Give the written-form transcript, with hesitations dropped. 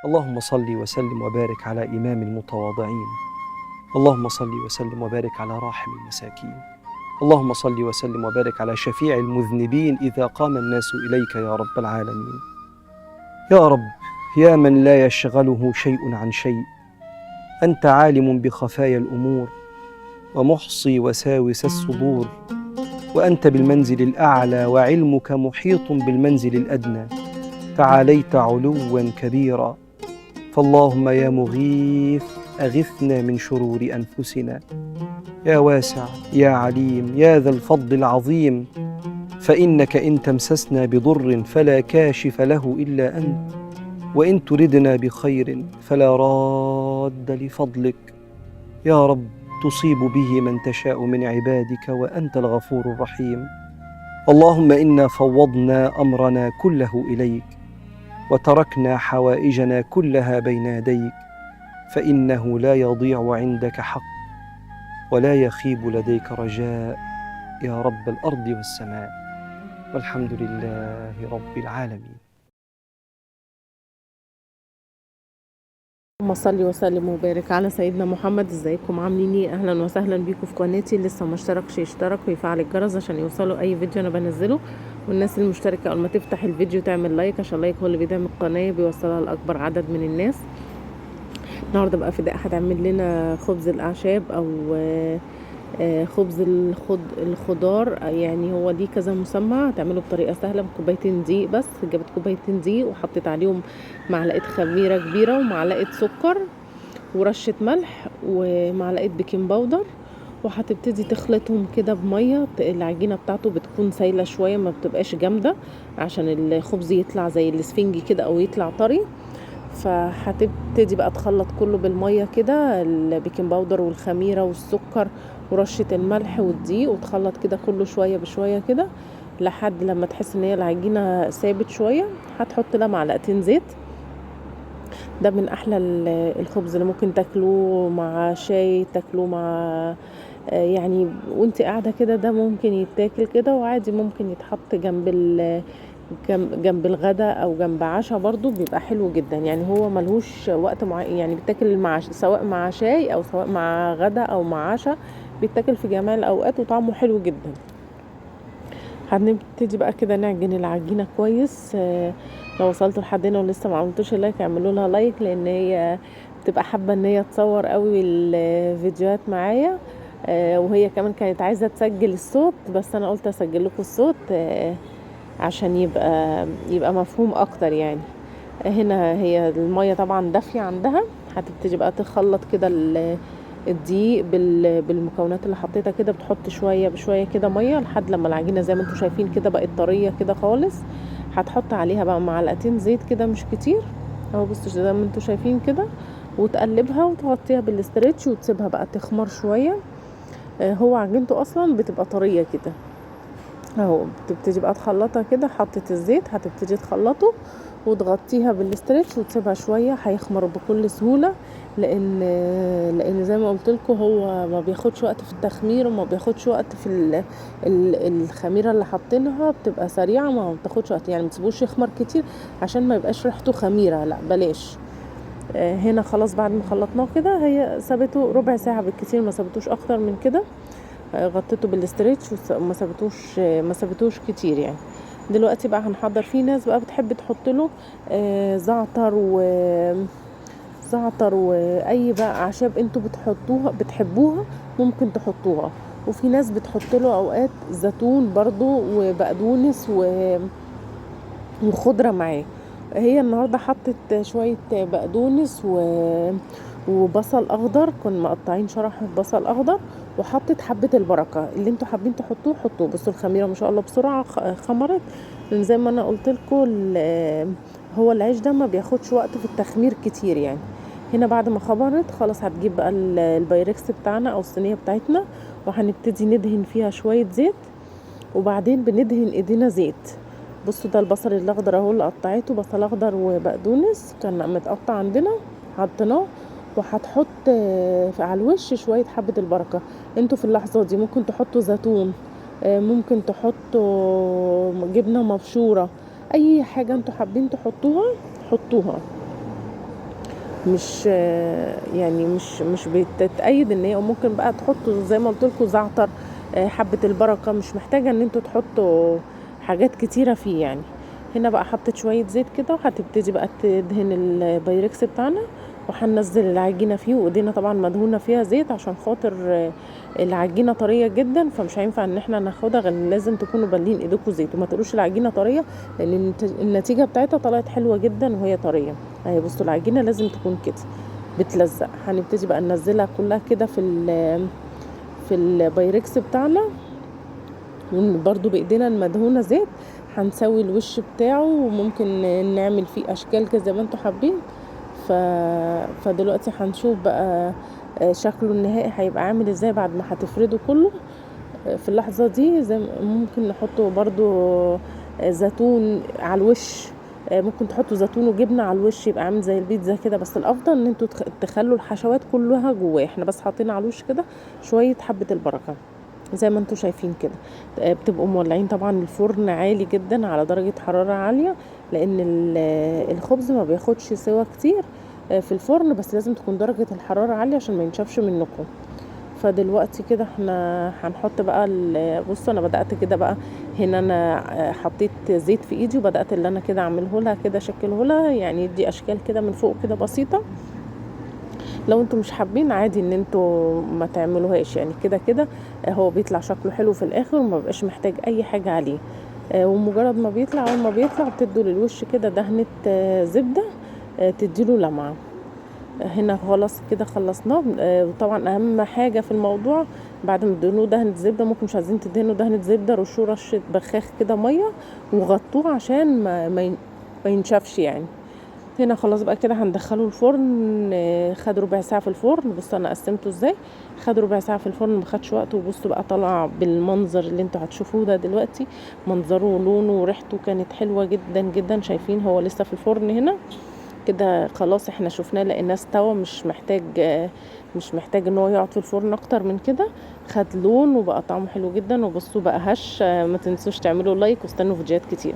اللهم صل وسلم وبارك على إمام المتواضعين. اللهم صل وسلم وبارك على راحم المساكين. اللهم صل وسلم وبارك على شفيع المذنبين إذا قام الناس إليك يا رب العالمين. يا رب، يا من لا يشغله شيء عن شيء، أنت عالم بخفايا الأمور ومحصي وساوس الصدور، وأنت بالمنزل الأعلى وعلمك محيط بالمنزل الأدنى، تعاليت علوا كبيرا. فاللهم يا مغيث أغثنا من شرور أنفسنا، يا واسع يا عليم يا ذا الفضل العظيم، فإنك إن تمسسنا بضر فلا كاشف له إلا أنت، وإن تردنا بخير فلا راد لفضلك. يا رب، تصيب به من تشاء من عبادك وأنت الغفور الرحيم. اللهم إنا فوضنا أمرنا كله إليك، وتركنا حوائجنا كلها بين يديك، فإنه لا يضيع عندك حق ولا يخيب لديك رجاء، يا رب الأرض والسماء، والحمد لله رب العالمين. اللهم صل وسلم وبارك على سيدنا محمد. ازيكم عاملين ايه؟ اهلا وسهلا بيكم في قناتي. لسه ما اشتركش يشترك ويفعل الجرس عشان يوصلوا اي فيديو انا بنزله، والناس المشتركه اول ما تفتح الفيديو تعمل لايك عشان اللايك هو اللي بيدعم القناه بيوصلها لاكبر عدد من الناس. النهارده بقى فداء هتعمل لنا خبز الاعشاب او خبز الخضار، يعني هو ليه كذا مسمى. هتعمله بطريقه سهله بكوبايتين دقيق بس. جابت كوبايتين دقيق وحطيت عليهم معلقه خميره كبيره ومعلقه سكر ورشه ملح ومعلقه بيكنج باودر، وهتبتدي تخلطهم كده بميه. العجينه بتاعته بتكون سايله شويه، ما بتبقاش جامده عشان الخبز يطلع زي الاسفنجي كده او يطلع طري. فهتبتدي بقى تخلط كله بالميه كده، البيكنج باودر والخميره والسكر ورشه الملح والدقيق، وتخلط كده كله شويه بشويه كده لحد لما تحس ان هي العجينه ثابت شويه. هتحط لها معلقتين زيت. ده من احلى الخبز اللي ممكن تاكلوه مع شاي، تاكلوه مع يعني وانت قاعده كده. ده ممكن يتاكل كده وعادي، ممكن يتحط جنب الغدا او جنب عشاء برضو بيبقى حلو جدا. يعني هو ملهوش وقت معين، يعني بيتاكل مع سواء مع شاي او سواء مع غدا او مع عشاء، بيتاكل في جميع الاوقات وطعمه حلو جدا. هنبتدي بقى كده نعجن العجينه كويس. لو وصلتوا لحد هنا ولسه ما عملتوش لايك اعملوا لها لايك، لان هي بتبقى حابه ان هي تصور قوي الفيديوهات معايا. وهي كمان كانت عايزه تسجل الصوت، بس انا قلت اسجل لكم الصوت عشان يبقى مفهوم اكتر يعني. هنا هي المية طبعا دافية عندها. هتبتدي بقى تخلط كده الدقيق بالمكونات اللي حطيتها كده. بتحط شوية بشوية كده مية لحد لما العجينة زي ما انتوا شايفين كده بقت طرية كده خالص. هتحط عليها بقى معلقتين زيت كده مش كتير اهو، بصوا زي ما انتوا شايفين كده، وتقلبها وتغطيها بالاسترتش وتسيبها بقى تخمر شوية. هو عجينته اصلا بتبقى طرية كده اهو. بتبتدي بقى تخلطها كده، حطت الزيت هتبتدي تخلطه وتغطيها بالاسترتش وتسيبها شويه هيخمر بكل سهوله. لان زي ما قلت لكم هو ما بياخدش وقت في التخمير وما بياخدش وقت في الخميره اللي حاطينها بتبقى سريعه، ما بتاخدش وقت. يعني ما تسيبوش يخمر كتير عشان ما يبقاش ريحته خميره، لا بلاش. هنا خلاص بعد ما خلطناه كده هي سابته ربع ساعه بالكتير، ما سابتوش اكتر من كده. غطيته بالاسترتش وما سابتوش كتير يعني. دلوقتي بقى هنحضر. في ناس بقى بتحب تحط له زعتر واي بقى اعشاب انتوا بتحبوها ممكن تحطوها. وفي ناس بتحط له اوقات زيتون برضو وبقدونس وخضرة معاه. هي النهاردة حطت شوية بقدونس وبصل اخضر، كنا مقطعين شرح بصل اخضر، وحطت حبة البركة اللي انتوا حابين تحطوه حطوه. بصوا الخميرة ما شاء الله بسرعة خمرت، لان زي ما انا قلت لكم هو العيش ده ما بياخدش وقت في التخمير كتير يعني. هنا بعد ما خمرت خلاص هتجيب بقى البايركس بتاعنا او الصينية بتاعتنا، وهنبتدي ندهن فيها شوية زيت، وبعدين بندهن ايدينا زيت. بصوا ده البصل الاخضر اهو اللي قطعته، بصل اخضر وبقدونس كان متقطع عندنا حطيناه. وهتحط على الوش شويه حبه البركه. انتوا في اللحظه دي ممكن تحطوا زيتون، ممكن تحطوا جبنه مبشوره، اي حاجه انتوا حابين تحطوها حطوها. مش يعني مش بتتأيد ان هي، وممكن بقى تحطوا زي ما قلت لكم زعتر، حبة البركة، مش محتاجة ان انتوا تحطوا حاجات كتيرة فيه يعني. هنا بقى حطيت شوية زيت كده، وهتبتدي بقى تدهن البايركس بتاعنا، وهننزل العجينة فيه، وايدينا طبعا مدهونة فيها زيت عشان خاطر العجينة طرية جدا، فمش هينفع ان احنا ناخدها غير لازم تكونوا بالين ايديكم زيت، وما تقولوش العجينة طرية، لان النتيجة بتاعتها طلعت حلوة جدا وهي طرية اهي. بصوا العجينة لازم تكون كده بتلزق. هنبتدي بقى ننزلها كلها كده في البايركس بتاعنا، برضو بايدينا المدهونة زيت. هنسوي الوش بتاعه، وممكن نعمل فيه اشكال كده زي ما انتوا حابين. فدلوقتي هنشوف بقى شكله النهائي هيبقى عامل ازاي بعد ما هتفرده كله. في اللحظة دي زي ممكن نحطه برضو زيتون على الوش، ممكن تحطوا زيتون وجبنة على الوش يبقى عامل زي البيتزا كده، بس الافضل ان انتوا تخلوا الحشوات كلها جواه، احنا بس حاطين على الوش كده شوية حبة البركة زي ما انتوا شايفين كده. بتبقوا مولعين طبعا الفرن عالي جدا على درجة حرارة عالية، لان الخبز ما بياخدش سوا كتير في الفرن، بس لازم تكون درجة الحرارة عالية عشان ما ينشفش منكم. فدلوقتي كده احنا هنحط بقى بصوا انا بدأت كده بقى هنا، انا حطيت زيت في ايدي، وبدأت اللي انا كده اعمله لها كده، شكله لها يعني دي اشكال كده من فوق كده بسيطة. لو انتوا مش حابين عادي ان انتوا ما تعملوهاش يعني، كده كده هو بيطلع شكله حلو في الاخر، وما بقاش محتاج اي حاجة عليه. ومجرد ما بيطلع، اول ما بيطلع بتدوا للوش كده دهنة زبدة تديله لمعة. هنا خلاص كده خلصناه. وطبعا اهم حاجة في الموضوع بعد ما تدهنوه دهنة زبدة، ممكن مش عايزين تدهنوا دهنة زبدة، رشوه رشة بخاخ كده مية، وغطوه عشان ما ينشفش يعني. هنا خلاص بقى كده هندخله الفرن. خد ربع ساعة في الفرن. بصوا انا قسمته ازاي، خد ربع ساعة في الفرن، ما خدش وقت. وبصوا بقى طلع بالمنظر اللي انتوا هتشوفوه ده دلوقتي. منظره ولونه وريحته كانت حلوة جدا جدا. شايفين هو لسه في الفرن هنا كده خلاص، احنا شفناه لقيناه استوى، مش محتاج ان هو يقعد في الفرن اكتر من كده. خد لون وبقى طعمه حلو جدا. وبصوا بقى هش. ما تنسوش تعملوا لايك، واستنوا فيديوهات كتير.